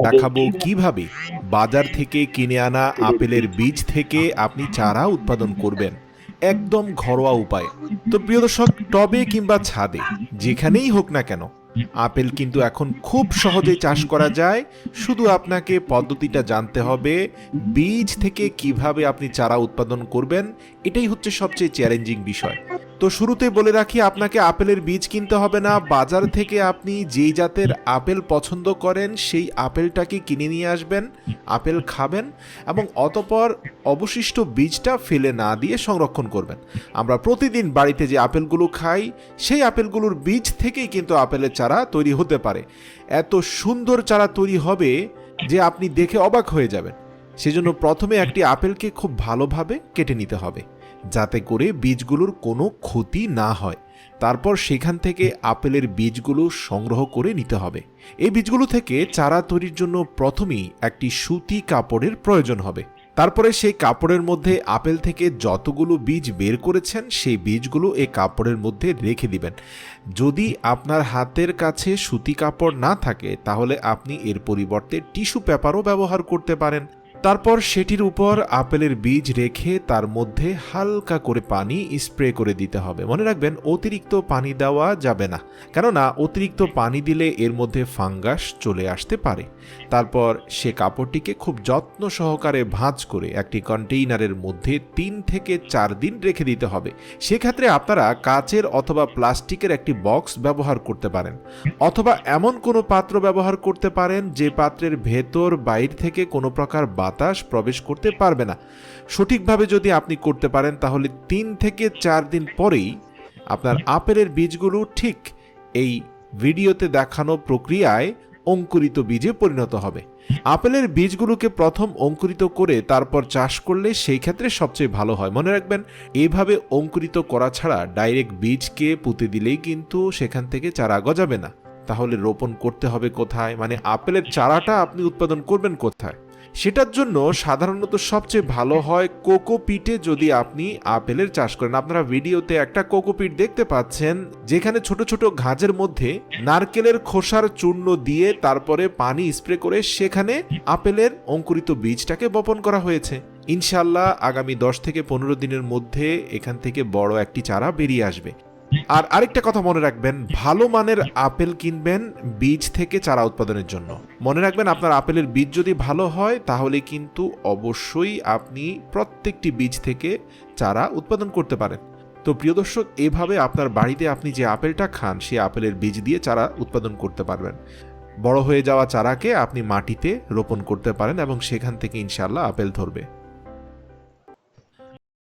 দেখাবো কিভাবে বাজার থেকে কিনে আনা আপেলের বীজ থেকে আপনি চারা উৎপাদন করবেন একদম ঘরোয়া উপায়ে। তো প্রিয় দর্শক, টবে কিংবা ছাদে যেখানেই হোক না কেন আপেল কিন্তু এখন খুব সহজেই চাষ করা যায়। শুধু আপনাকে পদ্ধতিটা জানতে হবে, বীজ থেকে কিভাবে আপনি চারা উৎপাদন করবেন, এটাই হচ্ছে সবচেয়ে চ্যালেঞ্জিং বিষয়। তো শুরুতে বলে রাখি, আপনাকে আপেলের বীজ কিনতে হবে না। বাজার থেকে আপনি যেই জাতের আপেল পছন্দ করেন সেই আপেলটাকে কিনে নিয়ে আসবেন, আপেল খাবেন এবং অতঃপর অবশিষ্ট বীজটা ফেলে না দিয়ে সংরক্ষণ করবেন। আমরা প্রতিদিন বাড়িতে যে আপেলগুলো খাই সেই আপেলগুলোর বীজ থেকেই কিন্তু আপেলের চারা তৈরি হতে পারে। এত সুন্দর চারা তৈরি হবে যে আপনি দেখে অবাক হয়ে যাবেন। সেজন্য প্রথমে একটি আপেলকে খুব ভালোভাবে কেটে নিতে হবে যাতে করে বীজগুলোর কোনো ক্ষতি না হয়। তারপর সেখান থেকে আপেলের বীজগুলো সংগ্রহ করে নিতে হবে। এই বীজগুলো থেকে চারা তৈরির জন্য প্রথমেই একটি সুতি কাপড়ের প্রয়োজন হবে। তারপরে সেই কাপড়ের মধ্যে আপেল থেকে যতগুলো বীজ বের করেছেন সেই বীজগুলো এই কাপড়ের মধ্যে রেখে দিবেন। যদি আপনার হাতের কাছে সুতি কাপড় না থাকে তাহলে আপনি এর পরিবর্তে টিস্যু পেপারও ব্যবহার করতে পারেন। তারপর সেটির উপর আপেলের বীজ রেখে তার মধ্যে হালকা করে পানি স্প্রে করে দিতে হবে। মনে রাখবেন, অতিরিক্ত পানি দেওয়া যাবে না, কেননা অতিরিক্ত পানি দিলে এর মধ্যে ফাঙ্গাস চলে আসতে পারে। তারপর সে কাপড়টিকে খুব যত্ন সহকারে ভাঁজ করে একটি কন্টেইনারের মধ্যে 3 থেকে 4 দিন রেখে দিতে হবে। সেক্ষেত্রে আপনারা কাচের অথবা প্লাস্টিকের একটি বক্স ব্যবহার করতে পারেন, অথবা এমন কোনো পাত্র ব্যবহার করতে পারেন যে পাত্রের ভেতর বাইরে থেকে কোনো প্রকার বাতাস প্রবেশ করতে পারবে না। সঠিকভাবে যদি আপনি করতে পারেন তাহলে 3 থেকে 4 দিন পরেই আপনার আপেলের বীজগুলো ঠিক এই ভিডিওতে দেখানো প্রক্রিয়ায় অঙ্কুরিত বীজে পরিণত হবে। আপেলের বীজগুলোকে প্রথম অঙ্কুরিত করে তারপর চাষ করলে সেই ক্ষেত্রে সবচেয়ে ভালো হয়। মনে রাখবেন, এইভাবে অঙ্কুরিত করা ছাড়া ডাইরেক্ট বীজকে পুঁতে দিলেই কিন্তু সেখান থেকে চারা গজাবে না। তাহলে রোপণ করতে হবে কোথায়, মানে আপেলের চারাটা আপনি উৎপাদন করবেন কোথায়? সেটার জন্য সাধারণত সবচেয়ে ভালো হয় কোকোপিটে যদি আপনি আপেলের চাষ করেন। আপনারা ভিডিওতে একটা কোকোপিট দেখতে পাচ্ছেন যেখানে ছোট ছোট ঘাজের মধ্যে নারকেলের খোসার চূর্ণ দিয়ে তারপরে পানি স্প্রে করে সেখানে আপেলের অঙ্কুরিত বীজটাকে বপন করা হয়েছে। ইনশাল্লাহ আগামী 10 থেকে 15 দিনের মধ্যে এখান থেকে বড় একটি চারা বেরিয়ে আসবে। আর আরেকটা কথা মনে রাখবেন, ভালো মানের আপেল কিনবেন বীজ থেকে চারা উৎপাদনের জন্য। মনে রাখবেন, আপনার আপেলের বীজ যদি ভালো হয় তাহলে কিন্তু অবশ্যই আপনি প্রত্যেকটি বীজ থেকে চারা উৎপাদন করতে পারেন। তো প্রিয় দর্শক, এভাবে আপনার বাড়িতে আপনি যে আপেলটা খান সেই আপেলের বীজ দিয়ে চারা উৎপাদন করতে পারবেন। বড় হয়ে যাওয়া চারাকে আপনি মাটিতে রোপণ করতে পারেন এবং সেখান থেকে ইনশাআল্লাহ আপেল ধরবে।